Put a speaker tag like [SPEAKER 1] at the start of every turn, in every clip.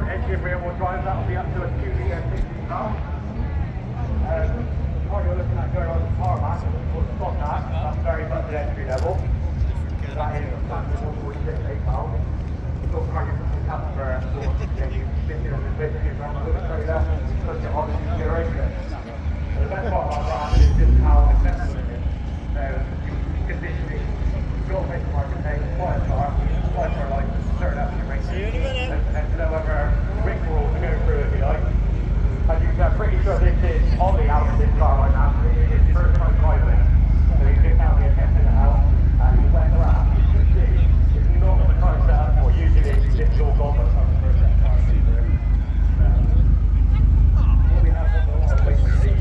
[SPEAKER 1] front engine rear wheel drive, that'll be up to a 2 litre 60 pounds. What you're looking at going on the power mat, or stock mat, that's very much at entry level. That is a standard 146 pounds. Still target for the customer, sort of getting 50 on the 50 around the trailer, push it on the configuration. The best part about that is just how accessible it is. Conditioning, fuel face market pay, fire car license, certain up to your racing. And to know whether ring rules to go through if you like. And you can pretty sure this is Ollie out of this car right now, so it is first time driving. So he's just now here testing it out, and he's wet around. You should see, it's not what the car set up for. Usually it's all gone by the time the first set of cars is there. What we have on the lot of ways to see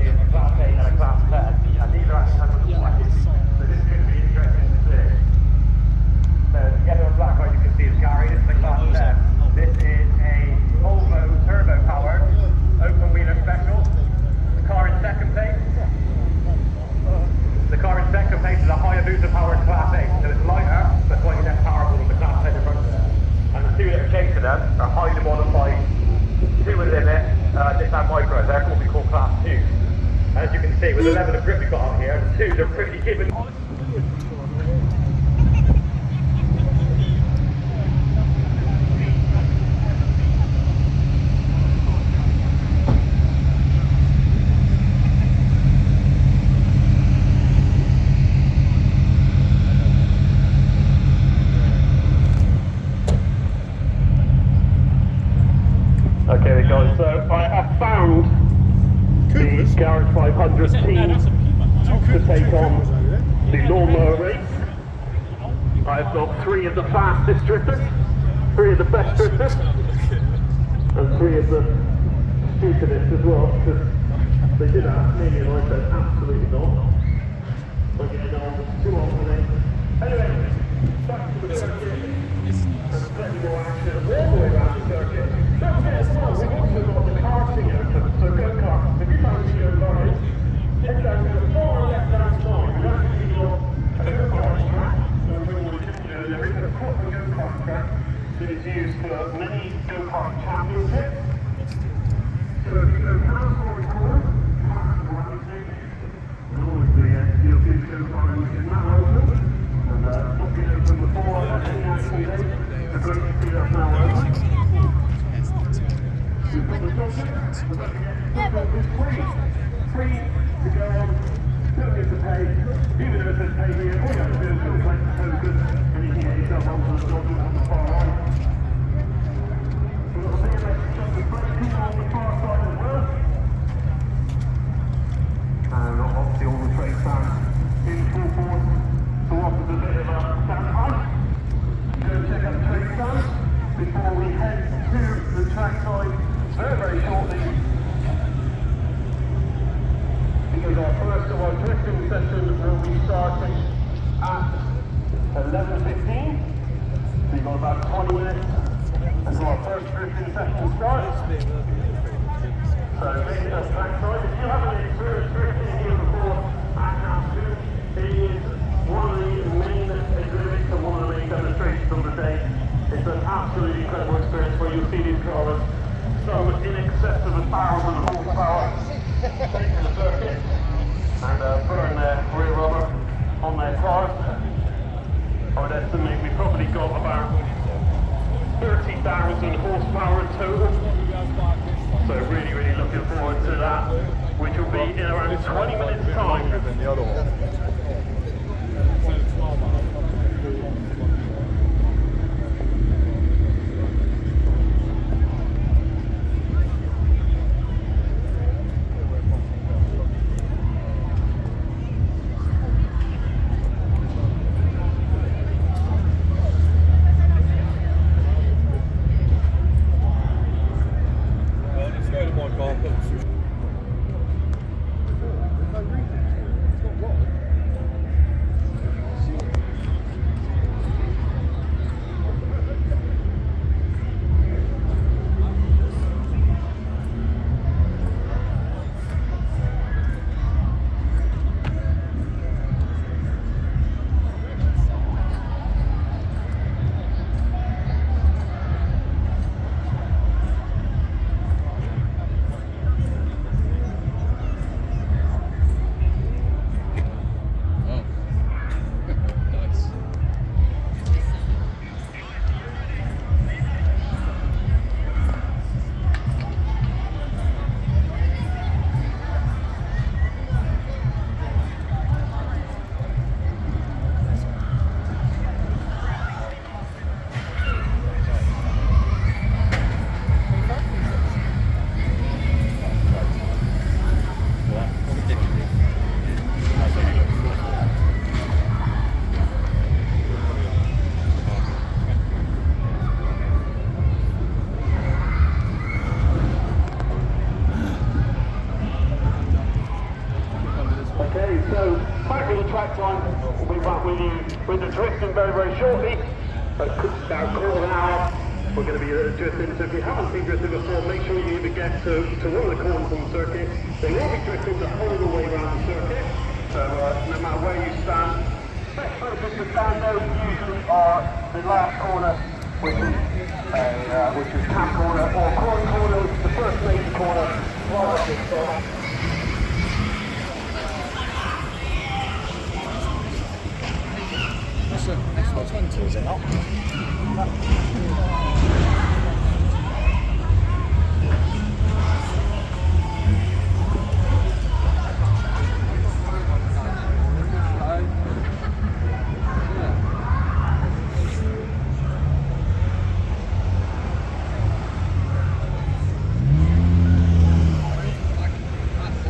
[SPEAKER 1] is a class 8 and a class 10, and these are actually 120. So this is going to be interesting to see. So together on black line you can see it's Gary, this is the class 10. This is a Volvo turbo powered open wheeler special. The car in second place. The car in second place is a Hayabusa powered class 8, so it's lighter but slightly less powerful than the class 10 in front of it. And the two that are chasing them are highly modified, 2 with limit, Nissan Micros, they're what we call class 2. As you can see, with the level of grip we've got on here, the 2s are pretty given. Okay, guys, so I have found the Garage 500 team to take on the lawnmower race. I've got 3 of the fastest drifters, 3 of the best drifters, and 3 of the stupidest as well, because they did ask me and I said absolutely not. I'm getting on 2 alternates. Anyway, back to the circuit, and plenty more action all the way around the circuit. Don't forget as well, we've also got the karting action, so go-karts. If you fancy go-karting, head down to the far left-hand side. We've actually got a go-kart track, so there is a proper go-kart track that is used for many go-kart championships. So if you go past or record, and obviously you'll see the go-karting which is now open, and not been open before any actual day. So great to see that's now open. We've got the dogs, we've got to get this free to go on, don't need to pay, even though it says pay here, all you have to do is go to the focus and you can get yourself onto the dogs on the far right. We've got the BMX chocolate break on the far side as well. And obviously all the train fans in full force to offer a bit of a standby. Go check out the train fans before we head to the trackside very shortly, because our first of our drifting session will be starting at 11:15. So you've got about 20 minutes until our first drifting session starts. So make it up trackside. If you haven't experienced drifting here before at Combe, it is one of the main exhibits and one of the main demonstrations of the day. It's an absolutely incredible experience where you'll see these cars so in excess of 1,000 horsepower taking the circuit and burn their rear rubber on their cars. I would estimate we've probably got about 30,000 horsepower in total. So really looking forward to that, which will be in around 20 minutes time. Than the other one.
[SPEAKER 2] There's no reason to. It's not wrong.
[SPEAKER 1] Back with the track time, we'll be back with you with the drifting very, very shortly. About a quarter of an hour, we're going to be drifting. So if you haven't seen drifting before, make sure you either get to one of the corners on the circuit. They will be drifting the whole way around the circuit. So no matter where you stand, best places to stand though usually are the last corner, which is Camp corner, or corner, which is the first major corner, right up this top.
[SPEAKER 2] That's what 20, is it not?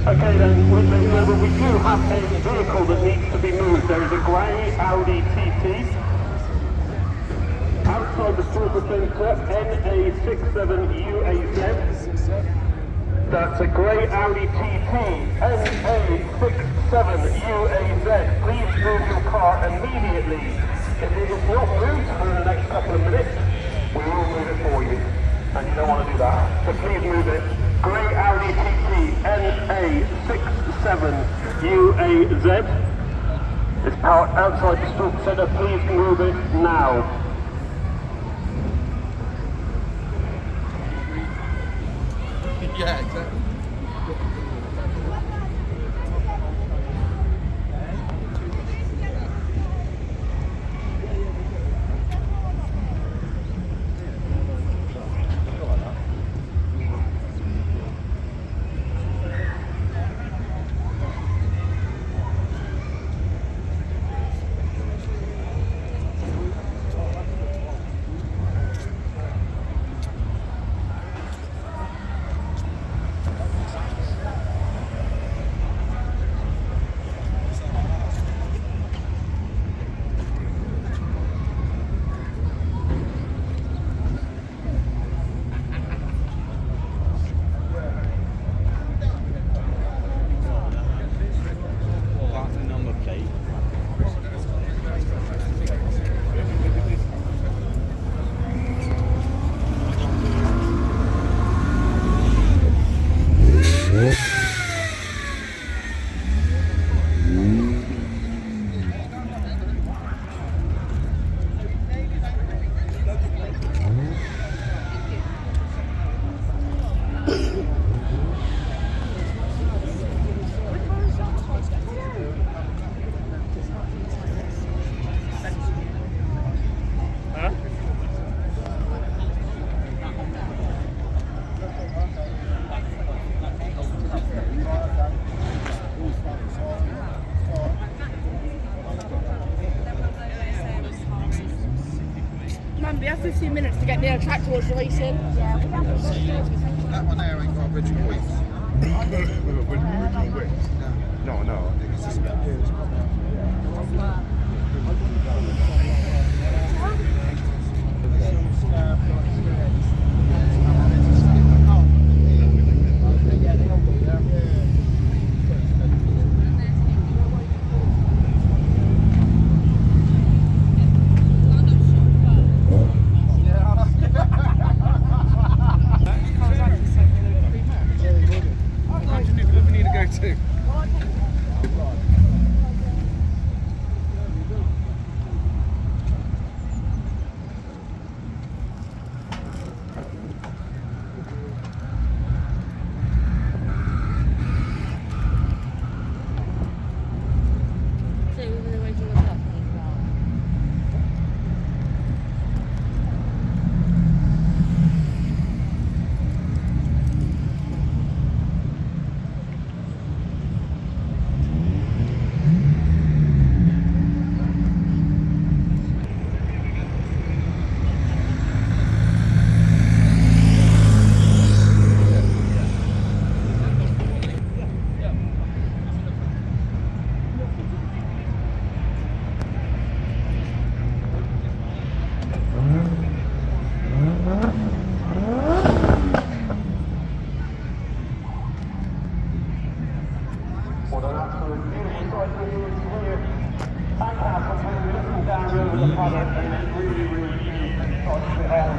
[SPEAKER 1] Okay then, we do have a vehicle that needs to be moved. There is a grey Audi TT outside the Super Centre, NA67UAZ. That's a grey Audi TT, NA67UAZ. Please move your car immediately. If it is not moved for the next couple of minutes, we will move it for you. And you don't want to do that, so please move it. Grey Audi TT, NA67UAZ. It's parked outside the Super Centre. Please move it now.
[SPEAKER 2] Yeah, exactly.
[SPEAKER 3] We have 15 minutes to get near the track towards the racing. Yeah, we have.
[SPEAKER 2] That one there ain't got original wheels.
[SPEAKER 4] Original wheels? No, no. It's just
[SPEAKER 1] Castle, when you're looking down over the paddock, and it's really, really beautiful sight to behold.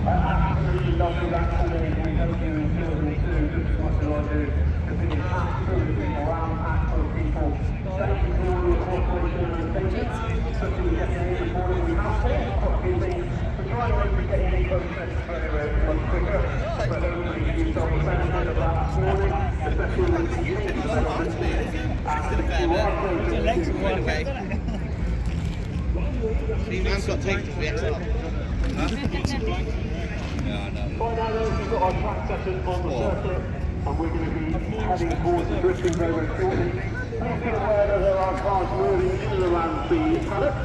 [SPEAKER 1] Absolutely lovely that today. We hope you enjoy it too, just as much as I do, because it is packed full of people, round packed full of people. Thank you for all your cooperation and attention, especially in getting here this morning. We have changed quite a few things to try and make the getting process much quicker, but hopefully you saw the benefit of that this morning, especially with the change of benefits. And you are close to
[SPEAKER 2] Okay. Man's got taken to the XR.
[SPEAKER 1] By now then, we've got our track session on the circuit, and we're going to be heading towards the drifting very, very shortly. Please be aware that there are cars moving in and around the paddock,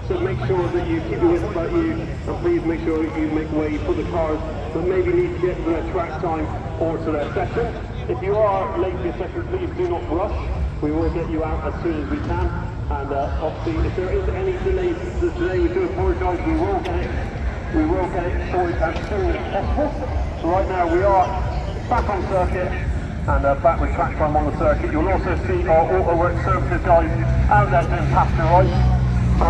[SPEAKER 1] so make sure that you keep your wits about you, and please make sure that you make way for the cars that maybe need to get to their track time or to their session. If you are late for your session, please do not rush. We will get you out as soon as we can, and obviously if there is any delay today, we do apologise. We will get it sorted as soon as possible. So right now we are back on circuit and back with track time on the circuit. You'll also see our auto work services guys out there doing pasteurised.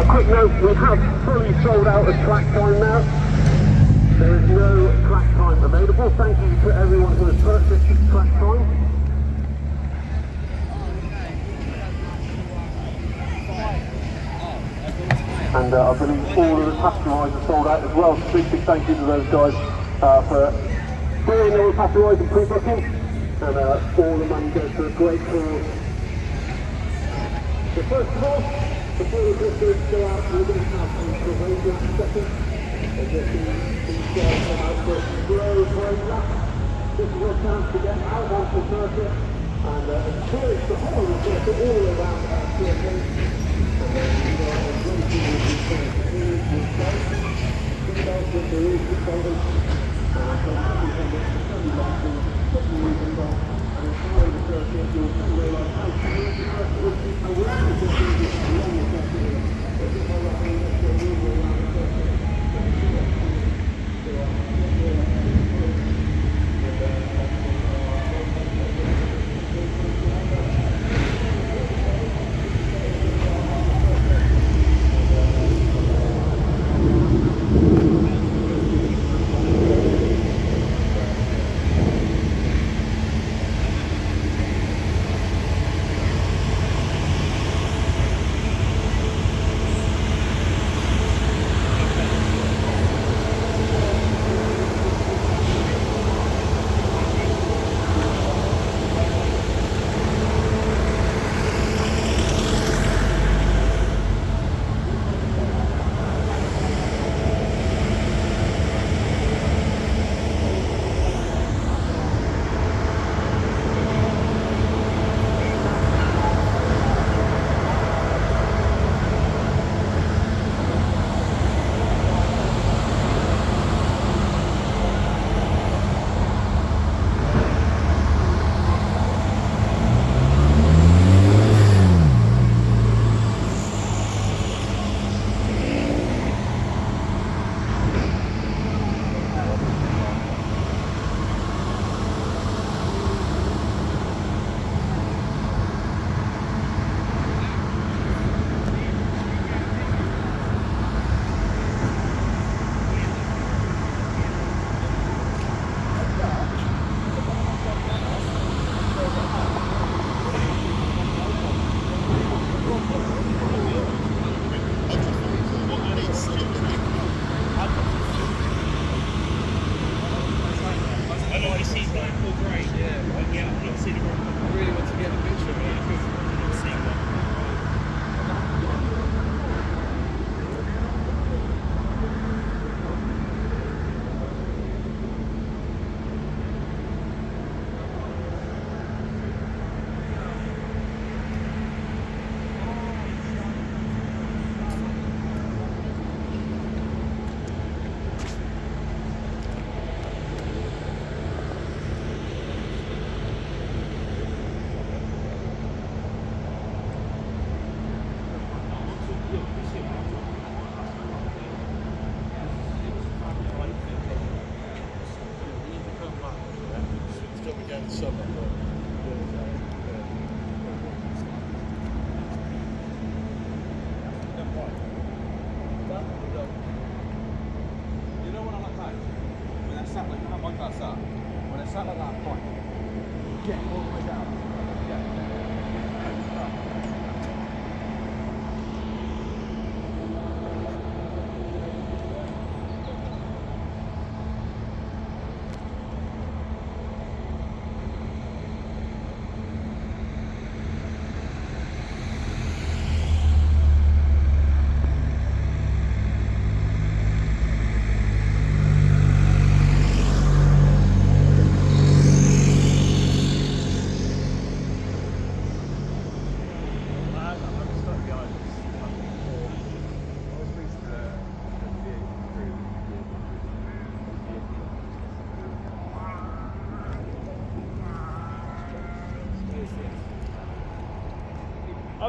[SPEAKER 1] Quick note, we have fully sold out of track time now. There is no track time available. Thank you to everyone who has purchased track time. And I believe all of the pasteurised are sold out as well. So big thank you to those guys for doing all the pasteurised and pre-booking. And all the money goes to a great cause. So first of all, before the drifters go out, we're going to have a parade lap session. And just these guys come out for a slow parade lap. This is your chance to get out onto the circuit and experience the whole of the circuit all around circuit. And then you know, a great deal of these things to do with guys. Think about what there is with covers. So everything that's very likely, put the reasons on, and enjoy the circuit. You'll realise how serious the circuit is, and we're actually just doing this as long as that is. But if I reckon let's go really around the circuit, then you see what's coming. So get your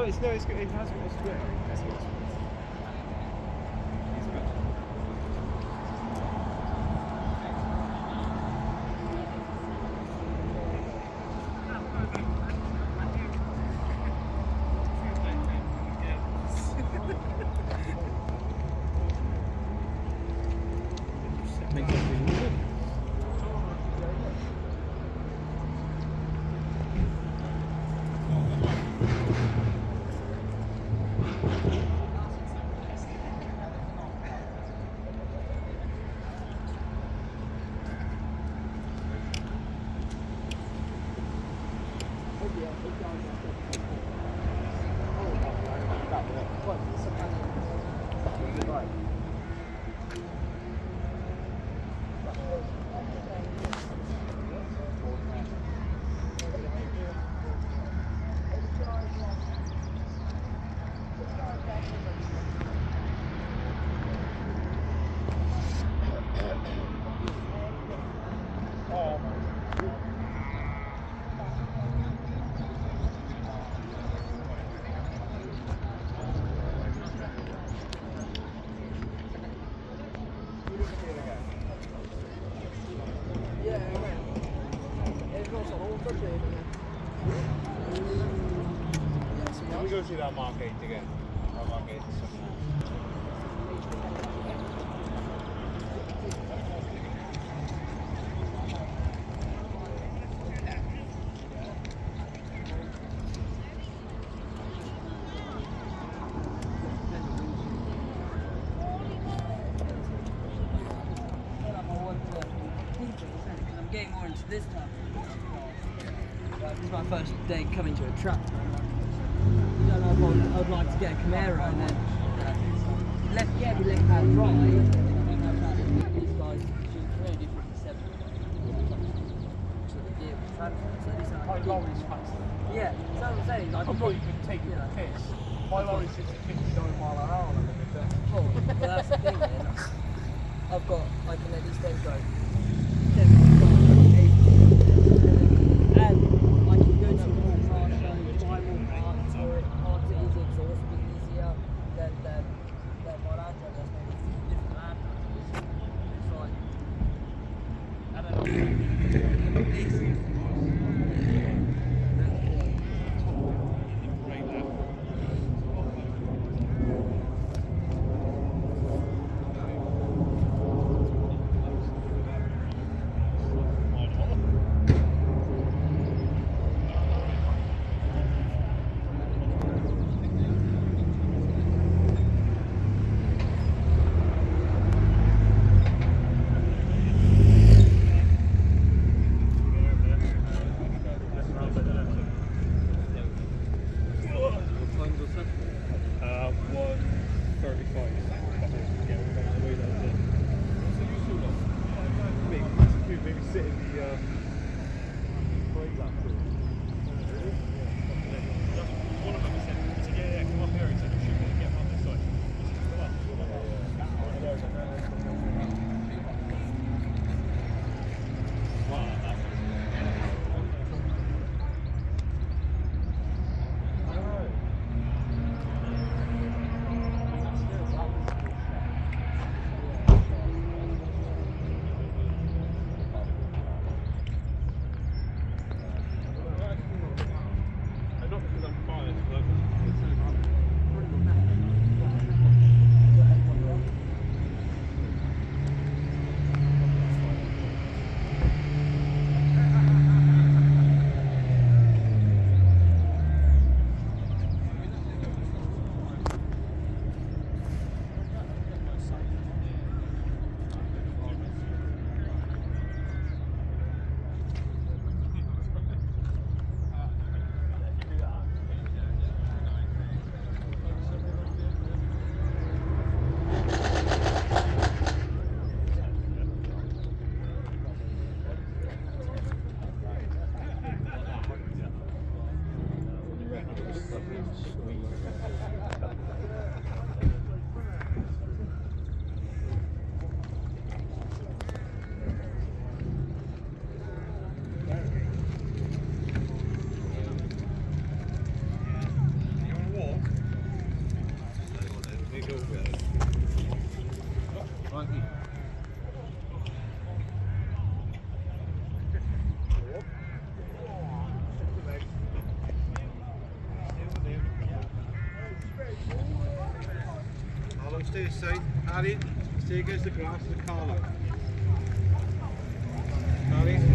[SPEAKER 5] Oh, it's no, it's good. It has got a split. That's got a split. He's good. Makes it really good. Can we go see that Mark 8 again? That Mark 8 is something else.
[SPEAKER 6] I'm getting more into this type of class. This is my first day coming to a track. I don't know if I'd like to get a Camaro and then we left hand drive. These guys shoot very different to 7. So the gear was transferred. So this
[SPEAKER 5] My lorry's faster.
[SPEAKER 6] yeah, so I'm saying like
[SPEAKER 5] I'm not even taking the piss. My lorry's just 59 mile an hour.
[SPEAKER 6] well, that's the thing then. I've got, I can at least then go 75, 80. And I can go to more car shows, buy more parts for it. Parts it is exhaustively easier than my Land Rover. That's maybe a different Land Rover. It's like, I don't know.
[SPEAKER 5] Stay safe. Harry, stay against the grass, the car line. Harry.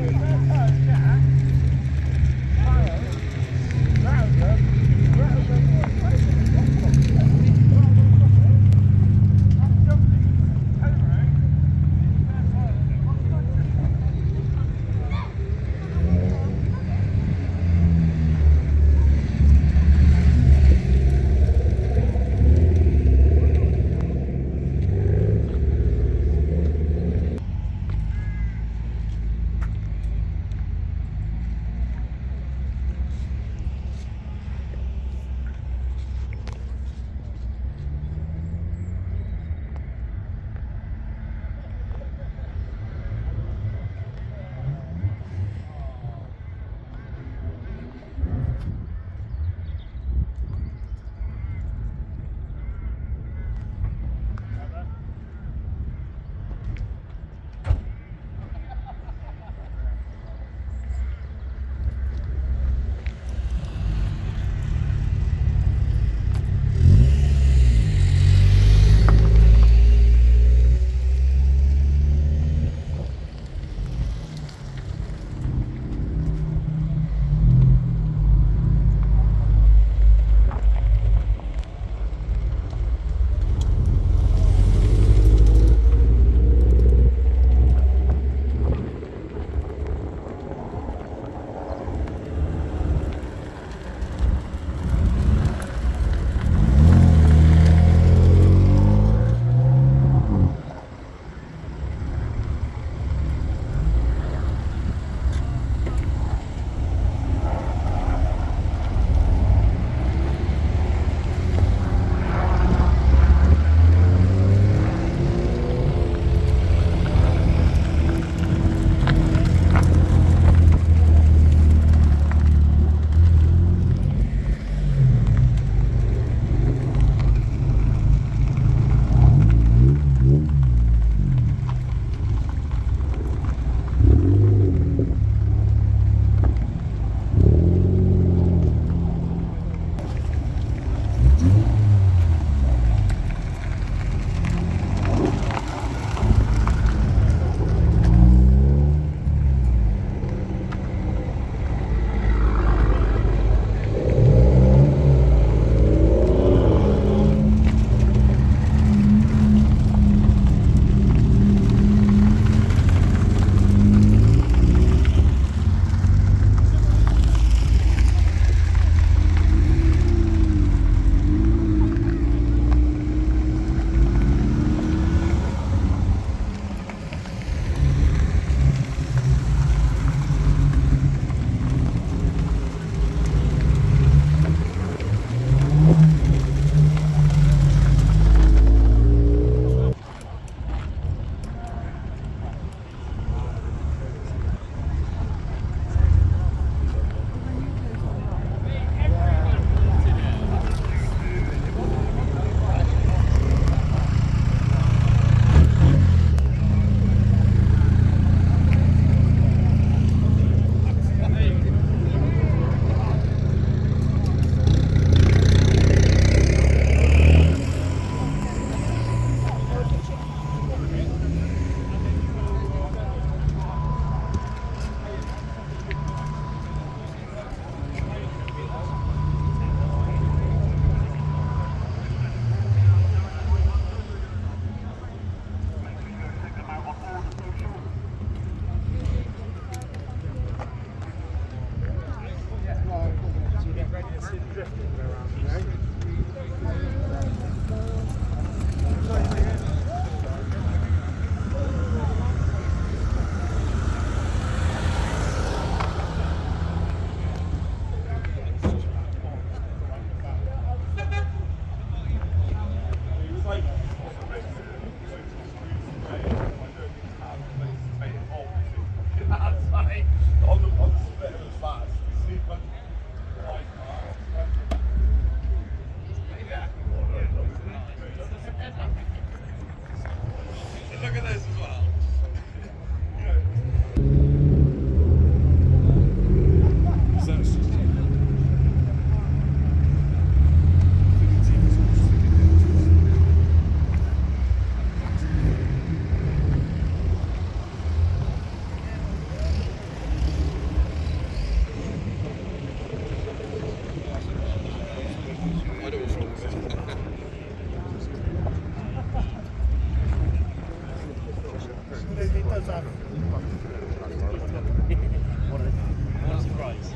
[SPEAKER 5] What a surprise.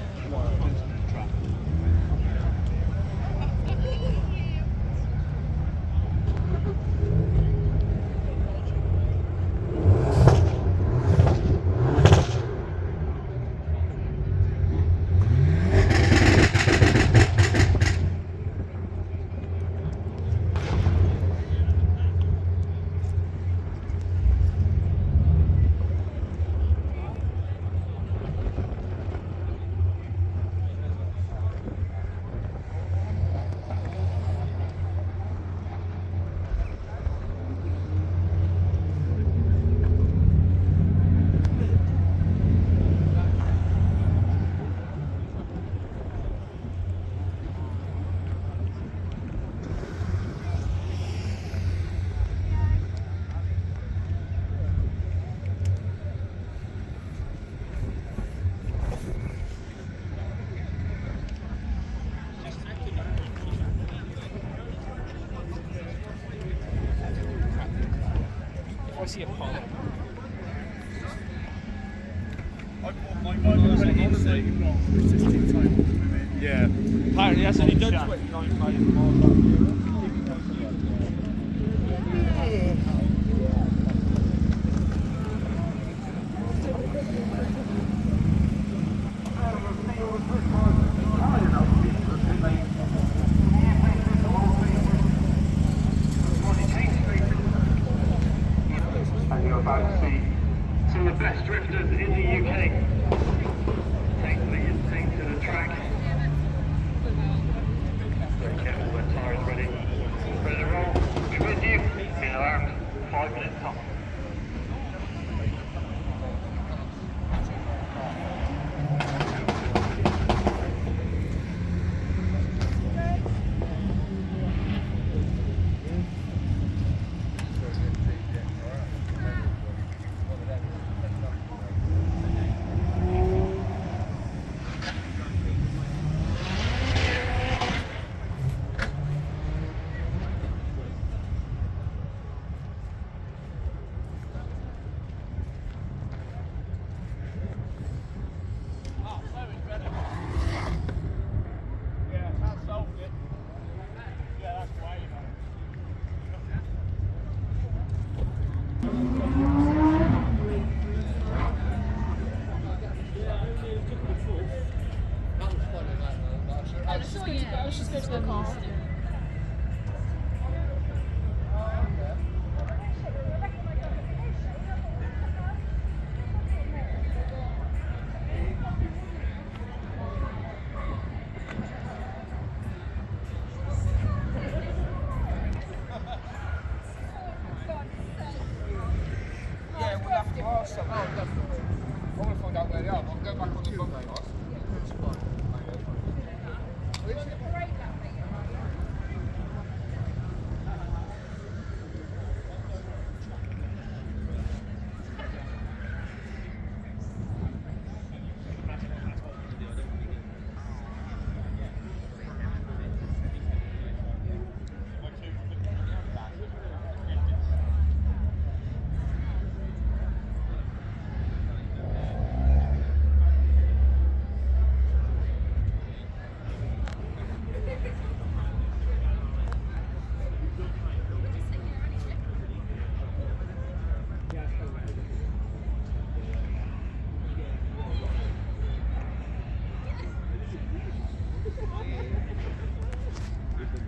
[SPEAKER 5] I see a pond.
[SPEAKER 4] Yeah.
[SPEAKER 5] Apparently that's only done 29,000 miles up here.
[SPEAKER 1] And you're about to see some of the best drifters in the UK take to the track. Very careful when tyres ready. Ready to roll. Be with you in around 5 minutes time.
[SPEAKER 3] Let's just go to the car.
[SPEAKER 6] Yeah, we'll have to ask them. Oh, definitely. I want to find out where they are. I'll go back on the phone, mate.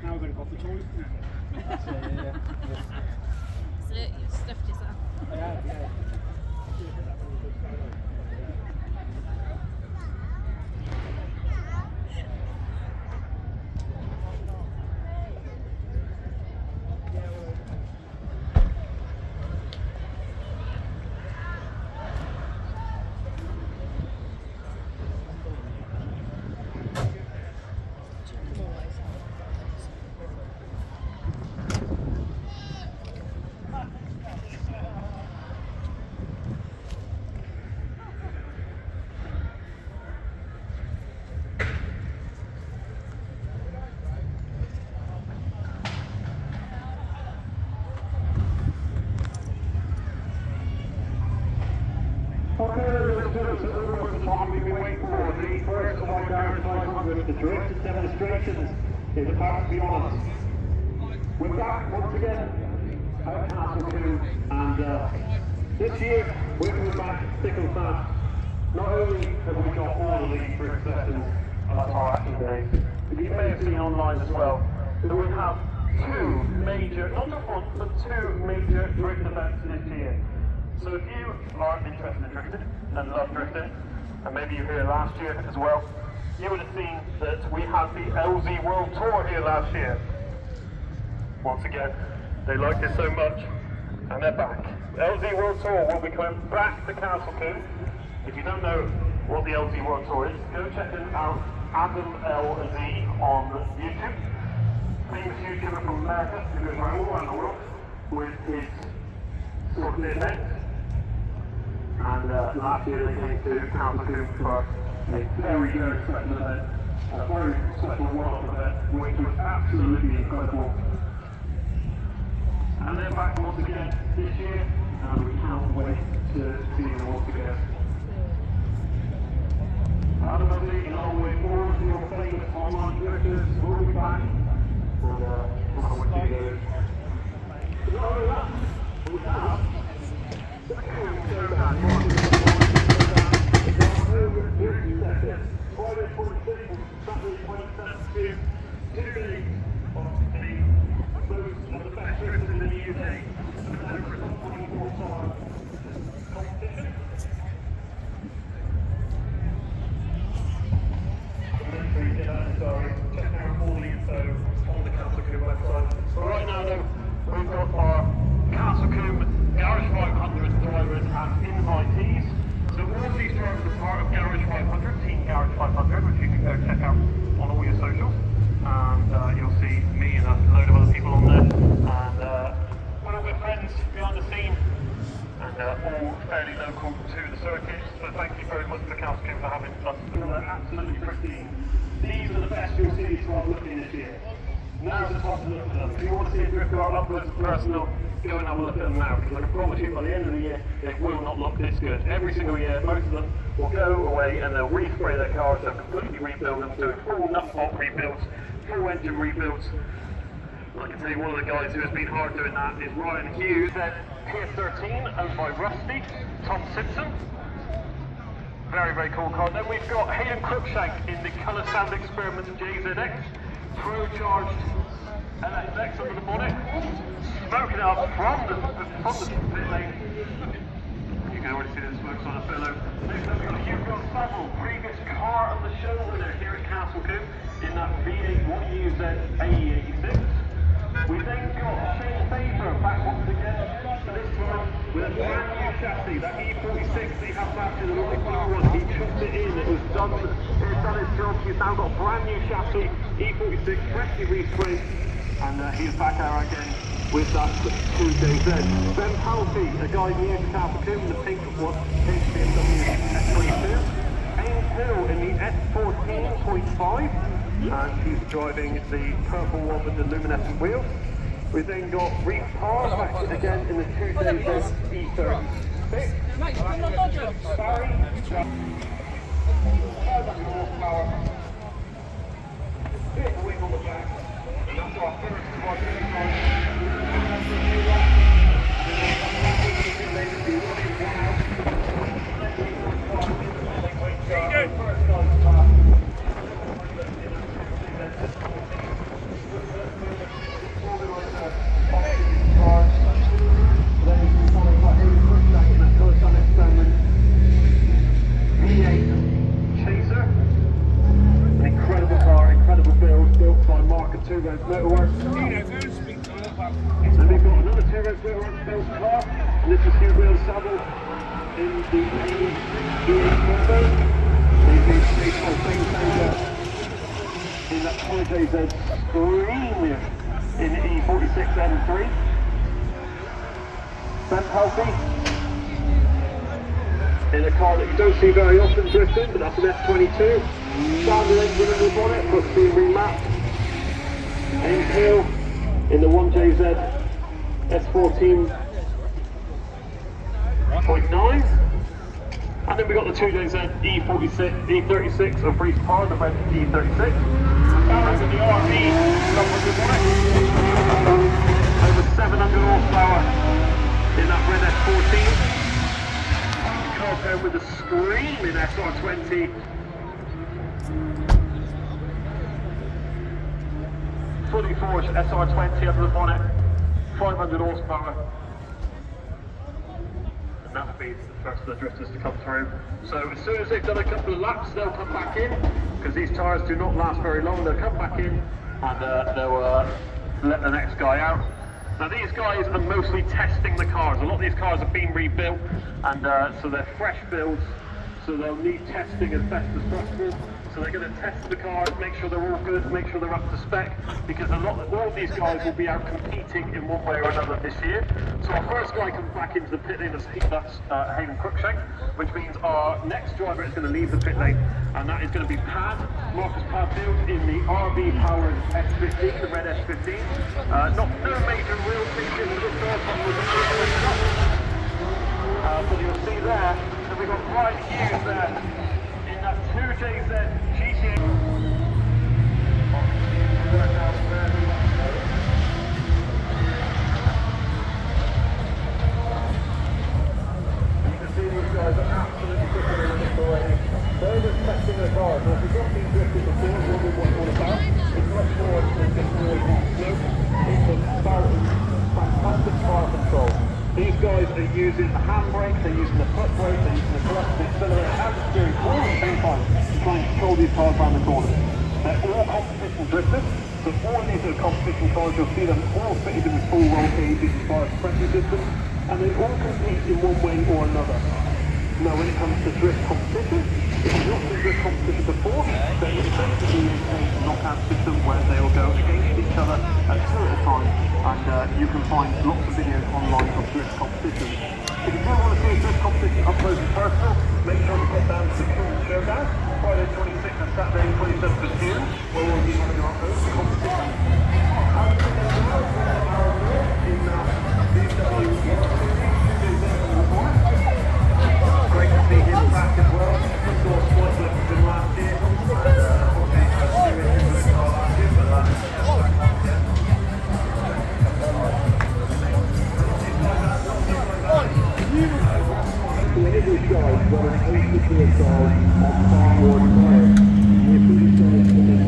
[SPEAKER 5] Now we're going to go off the toilet. That's it, yeah.
[SPEAKER 3] So you stuffed yourself.
[SPEAKER 5] I have, yeah.
[SPEAKER 1] 500, the drift and demonstrations is about to be honest. We're back once again at Castle Combe, and this year we're coming back thick and fast. Not only have we got all the lead drift sessions at our action days, but you may have seen online as well that we have two major, not just one, but two major drift events this year. So if you are interested in drifting and love drifting, and maybe you were here last year as well, you would have seen that we had the LZ World Tour here last year. Once again, they liked it so much, and they're back. The LZ World Tour will be coming back to Castle Combe. If you don't know what the LZ World Tour is, go check out Adam LZ on YouTube. Famous YouTuber from America who goes around all around the world with his sort of events. And last year they came to Combe for a very, very special event, a very special one-off event, which was absolutely incredible. And they're back once again this year, and we can't wait to see them once again. Ultimately, along with all of your famous online drifters, we'll be back, and can't wait to see you. Not only that, we have Friday 26th, Saturday 27th, 2 days of the best drifters in the UK. Over 24-hour competition. Sorry, check out all the info on the Castle Combe website. But right now, though, we've got our Castle Combe Garage 500 drivers and invitees. So all of these drivers are part of Garage 500, Team Garage 500, which you can go check out on all your socials. And you'll see me and a load of other people on there. And we're all good friends behind the scene, and all fairly local to the circuit. So thank you very much to Castle Combe for having us. They're absolutely pristine. These are the best you'll see to have looking this year. Now's the time to look at them. If you want to see a drift car up close and personal, go and have a look at them now, because I can promise you by the end of the year, it will not look this good. Every single year, most of them will go away and they'll respray their cars, they'll completely rebuild them, doing full nut bolt rebuilds, full engine rebuilds. I can tell you one of the guys who has been hard doing that is Ryan Hughes. Then P.1, owned by Rusty, Tom Simpson. Very, very cool car. Then we've got Hayden Cruikshank in the Colour Sound Experiment JZX, Pro-charged LXX under the bonnet, smoking it up from the pit lane. You can already see the smokes on the pillow. Next up we've got Hugo Saville, previous car of the show winner here at Castle Combe in that V8 1UZ AE86. We then got Shane Faber back once again, so this time with a brand new chassis, that E46 that he had back in the lovely blue one. He chucked it in, it was done, it had done its job. He's now got a brand new chassis, E46, freshly resprayed, and he's back out again with that 2JZ. Ben Palfy, a guy new to Castle Combe, the pink one, pink BMW S22. Ames Hill in the S14.5. And she's driving the purple one with the luminescent wheels. We've then got Reef Parr back again in the 2JZ E36. Barry, 500 horsepower. Bit of wing on the back. And that's our first squad. Motorworks. And we've got another 2 rows motorworks built car, and this is Hugo Saville in the E8 Combe. He's been based on same centre in that 2JZ Scream in the E46 M3. Ben Palfy in a car that you don't see very often drifting, but that's an S22. Standard engine in the bonnet, but being remapped. Ames Hill in the 1JZ S14.9, And then we got the 2JZ E46, E36 and Breeze Power, the red E36. And the RV numbers on it. Over 700 horsepower in that red S14. Combe with a screaming SR20. Fully forged SR20 under the bonnet, 500 horsepower. And that feeds the first of the drifters to come through. So as soon as they've done a couple of laps, they'll come back in, because these tyres do not last very long. They'll come back in and they'll let the next guy out. Now these guys are mostly testing the cars. A lot of these cars have been rebuilt, and so they're fresh builds, so they'll need testing as best as possible. So they're going to test the cars, make sure they're all good, make sure they're up to spec, because all of these guys will be out competing in one way or another this year. So our first guy comes back into the pit lane, that's Hayden Cruikshank, which means our next driver is going to leave the pit lane, and that is going to be Marcus Padfield in the RV powered S15, the red S15. No major real changes to this car, but you'll see there that we've got Brian Hughes there. 2JZ GTA. You can see these guys are absolutely cooking in this already. They're just testing their cars. Now, if you've not been drifting before, you'll know what it's all about. It's much more than just really hot smoke. It's about fantastic car control. These guys are using the handbrake, they're using the foot brake, they're using the clutch, the accelerator, and the steering all at the same time to try and control these cars around the corner. They're all competition drifters, so all of these are competition cars. You'll see them all fitted with full roll cages as far as pressure systems, and they all compete in one way or another. Now when it comes to drift competition, if you've not done drift competition before, then it's basically a knockout system where they will go against each other at two at a time, and you can find lots of videos online of drift competitions. If you do want to see a drift competition up close and personal, make sure to get down to the Combe Showdown, Friday 26th and Saturday 27th of June, where we'll be having our own competition. Great to see him back as well. We saw a slight look of him last year. The English guys were an 80 guys on Farmwood Fire. The British guys were very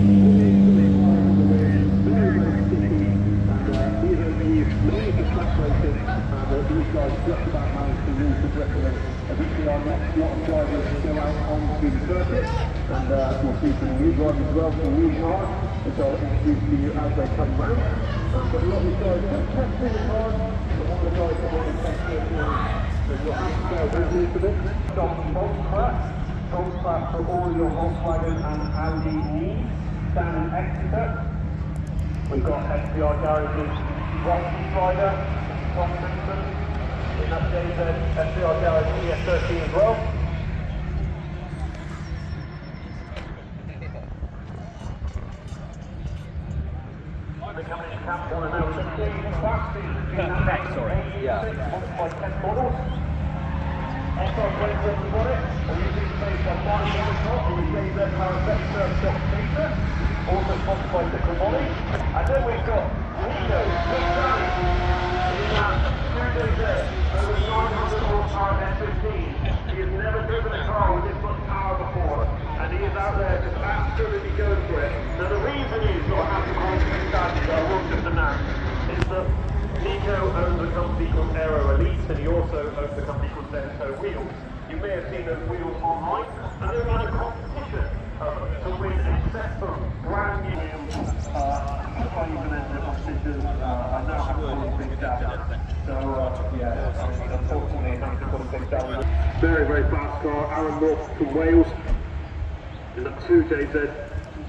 [SPEAKER 1] sticky, and these are the major track racing, and these guys just about managed to lose the grip of it. Eventually our next lot of drivers go out onto the circuit, and we'll see some new drivers as well, some new cars, which I'll introduce to you as they come round. But a lot of these guys just testing the cars, but one of the guys that want to test their cars. So you'll have to go with me for this. Tom Pratt for all your Volkswagen and Audi needs down in Exeter. We've got SPR Garage's Rocky Slider, Tom Simpson, in that JZ SPR Garage ES13 as well. They're coming in Camp 1 and now 16 classes. Sorry. Yeah. By 10 models. SR20 on it, and using the space by 5 on top, and we change their power vector meter, also sponsored by Nickel Body. And then we've got Nico, Nick Danny, in that 2 days there, over 900 horsepower S15. He has never driven a car with this much power before, and he is out there just absolutely going for it. Now the reason he's got a happy confidence that I will just announce is that Nico owns a company called Aero Elite, and he also owns a company called Vento Wheels. You may have seen those wheels online, and they're in a competition to win a set of brand new competitions. I now have to put a big down. So, yeah, unfortunately, I have to put a big down. Very, very fast car, Aaron North from Wales, in that 2JZ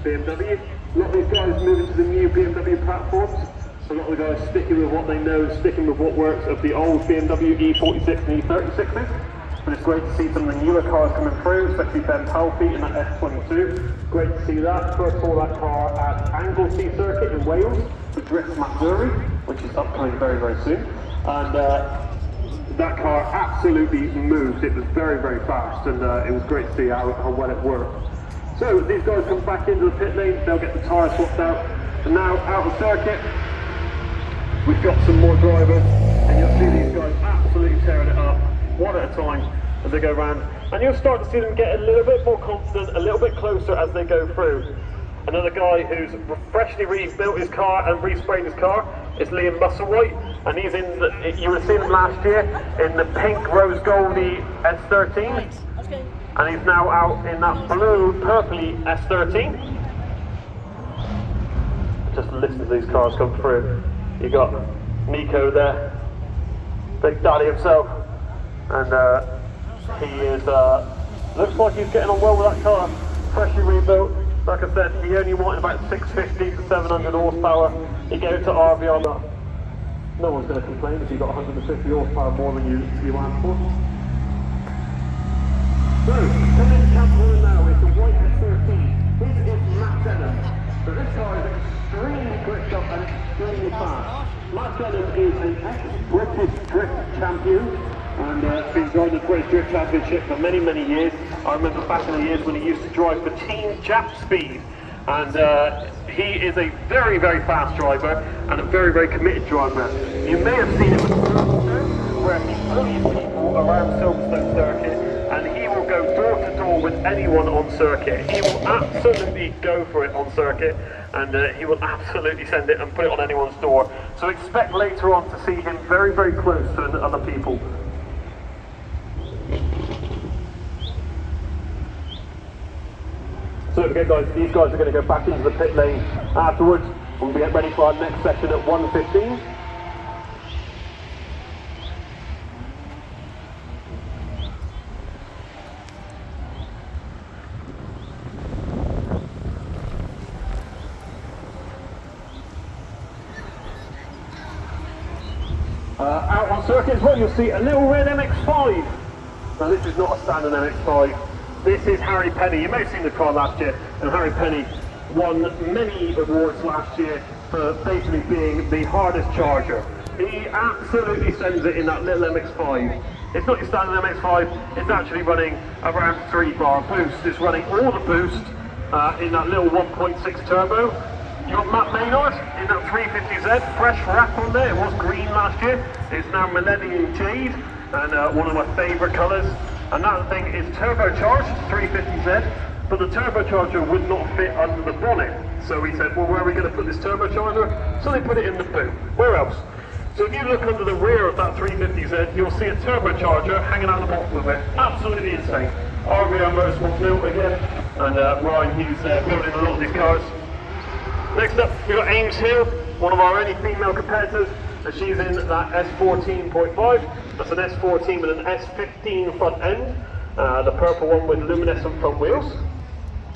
[SPEAKER 1] BMW. A lot of these guys moving to the new BMW platforms. So a lot of the guys sticking with what they know, sticking with what works of the old BMW E46 and E36s. But it's great to see some of the newer cars coming through, especially Ben Palfy in that S22. Great to see that. First saw that car at Anglesey Circuit in Wales, with Drift McMurray, which is upcoming very, very soon. And that car absolutely moved. It was very, very fast, and it was great to see how well it worked. So these guys come back into the pit lane, they'll get the tyre swapped out, and now out of circuit, we've got some more drivers, and you'll see these guys absolutely tearing it up, one at a time, as they go around. And you'll start to see them get a little bit more confident, a little bit closer as they go through. Another guy who's freshly rebuilt his car and resprayed his car is Liam Musselwhite, and he's in the, you would have seen him last year in the pink rose goldy S13, and he's now out in that blue purpley S13. Just listen to these cars come through. You got Nico there, Big Daddy himself, and he is looks like he's getting on well with that car, freshly rebuilt. Like I said, he only wanted about 650 to 700 horsepower. He gave it to RV on that. No one's going to complain if you got 150 horsepower more than you asked for. So, coming into Camp 1 now is the white S13. This is Matt Denham. So this car is extremely gripped up and extremely fast. Matt Denham is an ex-British drift champion, and been driving the British Drift Championship for many, many years. I remember back in the years when he used to drive for Team Jap Speed, and he is a very, very fast driver and a very, very committed driver. You may have seen it with Silverstone, where he bullies people around Silverstone circuit, and he will go door to door with anyone on circuit. He will absolutely go for it on circuit, and he will absolutely send it and put it on anyone's door. So expect later on to see him very, very close to other people. So again guys, these guys are going to go back into the pit lane afterwards. We'll get ready for our next session at 1:15. Out on circuit as well, you'll see a little red MX-5. Now this is not a standard MX-5. This is Harry Penny. You may have seen the car last year, and Harry Penny won many awards last year for basically being the hardest charger. He absolutely sends it in that little MX-5. It's not your standard MX-5, it's actually running around 3 bar boost. It's running all the boost in that little 1.6 turbo. You got Matt Maynard in that 350Z, fresh wrap on there. It was green last year. It's now Millennium Jade, and one of my favourite colours. And that thing is turbocharged, 350Z, but the turbocharger would not fit under the bonnet. So we said, well, where are we going to put this turbocharger? So they put it in the boot. Where else? So if you look under the rear of that 350Z, you'll see a turbocharger hanging out the bottom of it. Absolutely insane. RVR Motorsports built again, and Ryan Hughes building a lot of these cars. Next up, we've got Ames Hill, one of our only female competitors, and she's in that S14.5. That's an S14 with an S15 front end, the purple one with luminescent front wheels.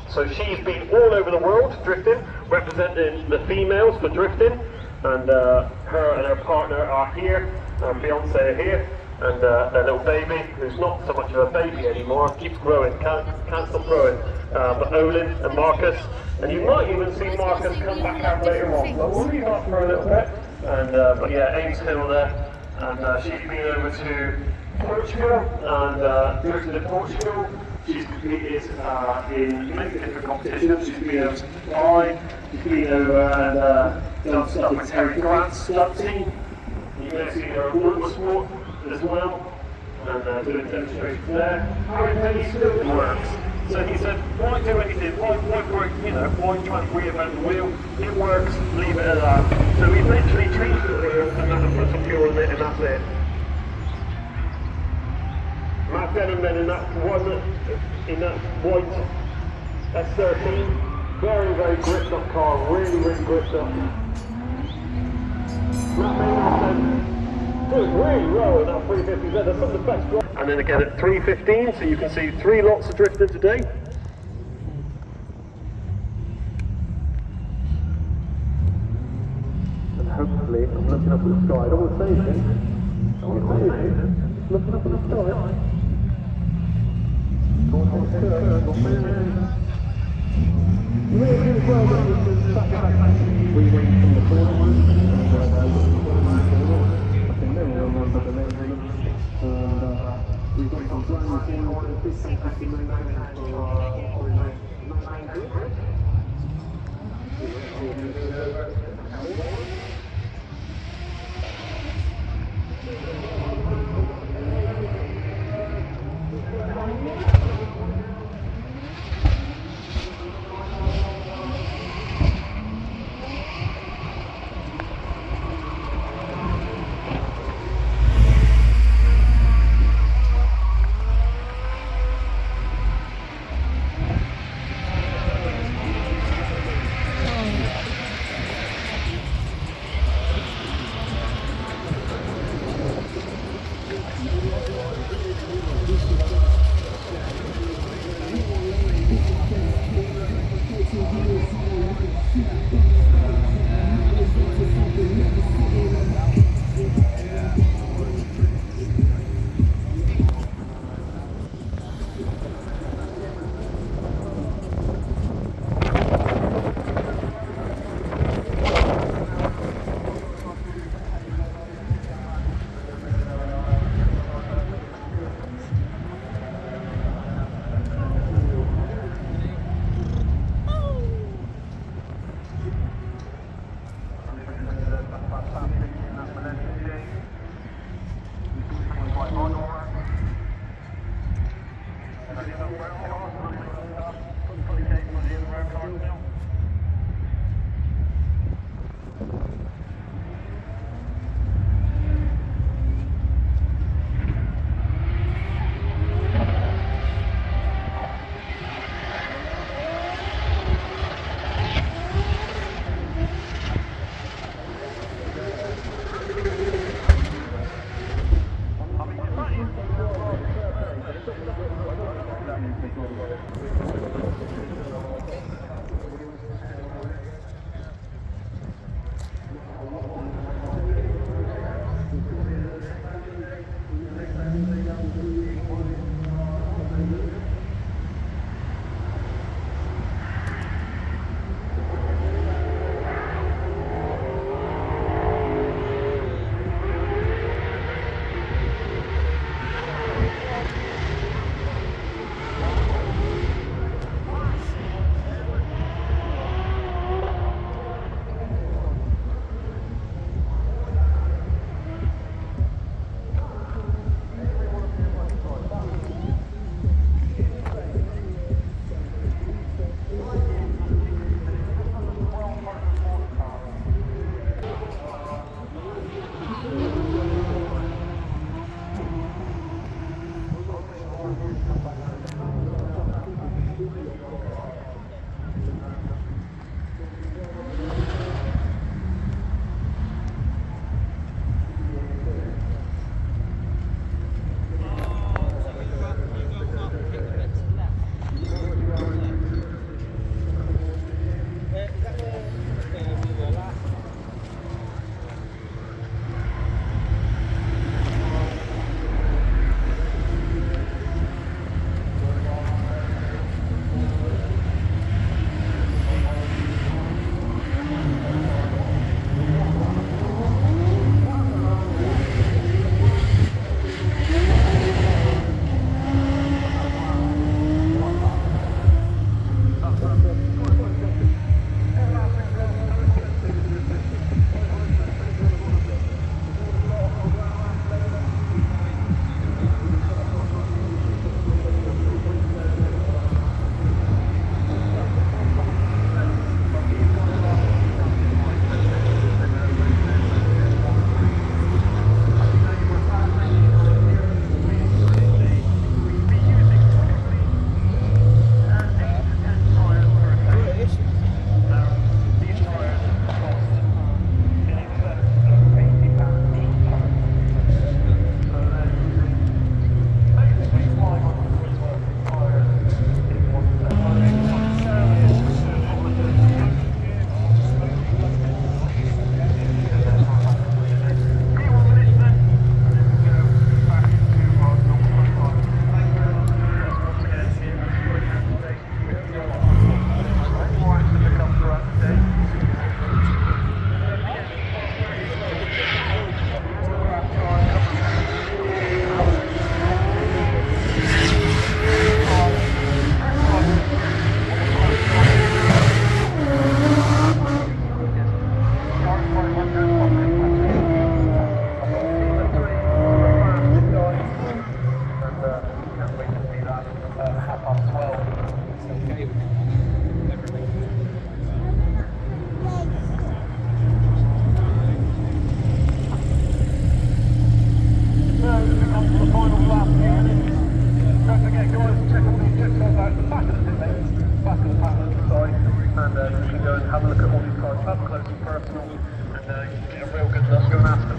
[SPEAKER 1] So she's been all over the world drifting, representing the females for drifting, and her and her partner are here, and Beyonce are here, and their little baby, who's not so much of a baby anymore, keeps growing, can't stop growing. But Olin and Marcus, and you might even see Marcus come back out later on. But we'll leave off for a little bit, and but yeah, Ames Hill there. And she's been over to Portugal, and drifted in Portugal. She's competed in many different competitions. She's been over to Dubai, she's been over and done stuff with Terry Grant's stuff team. You may see her at Motorsport as well, and doing demonstrations there. Harry Penny still works. So he said, why do anything? Why work, you know, why try and reinvent the wheel? It works, leave it at that. So we literally changed the wheel and then put some fuel in it, and that's it. Matt Denham then in that white S13, very, very gripped up car, really, really gripped up. Matt Maynard said, doing really well in that 350Z, that's some of the best drive. And then again at 315, so you can see 3 lots of drifting today. And hopefully, I'm looking up at the sky, I don't want to say anything. I don't want to say anything. Looking up at the sky. Really good as well, but it's back re-wing from the corner.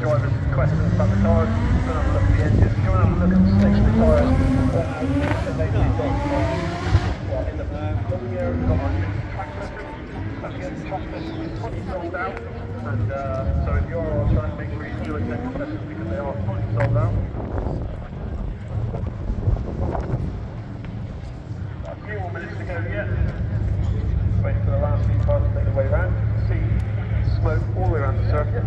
[SPEAKER 1] drivers questions about the cars, go and have a look at the engines, go and have a look at the state of the tyres, and they've got in the long area, we've got our new track session. Again, the track session is fully sold out, and so if you are on track, make sure you do attend the sessions because they are fully sold out. A few more minutes to go yet. Waiting for the last few cars to make their way around. You can see smoke all the way around the circuit.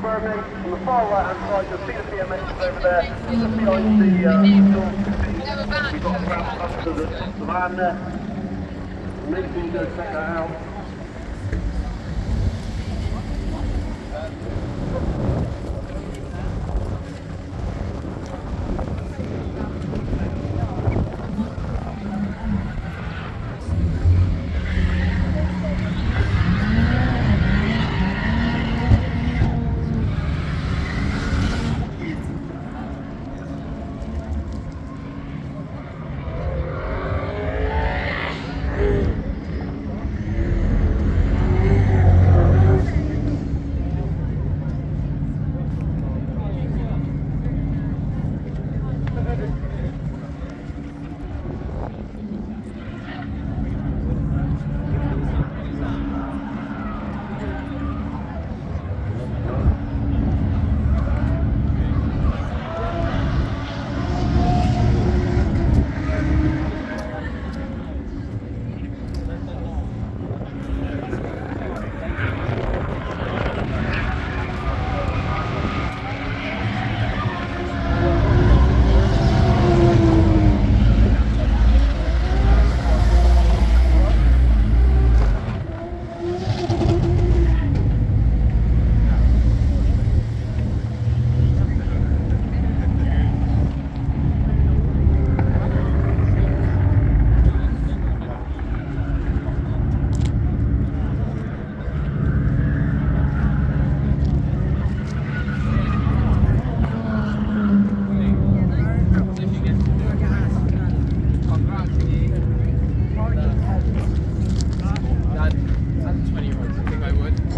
[SPEAKER 1] On the far right hand side, you'll see the BMXs over there, just behind the door. We've got a ramp up to the van there. Make sure you go check that out.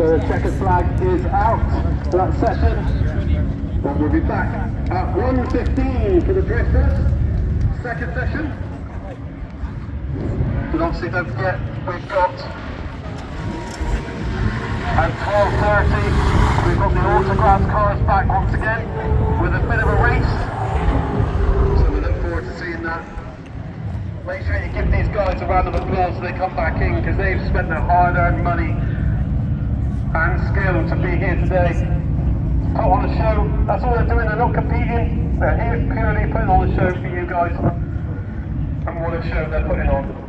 [SPEAKER 1] So the checkered flag is out for that session. And we'll be back at 1:15 for the drifters. Second session. But obviously don't forget we've got at 12:30 we've got the autograph cars back once again with a bit of a race. So we look forward to seeing that. Make sure you give these guys a round of applause so they come back in, because they've spent their hard-earned money and skill to be here today. Put on a show. That's all they're doing. They're not competing. They're here purely putting on a show for you guys. And what a show they're putting on.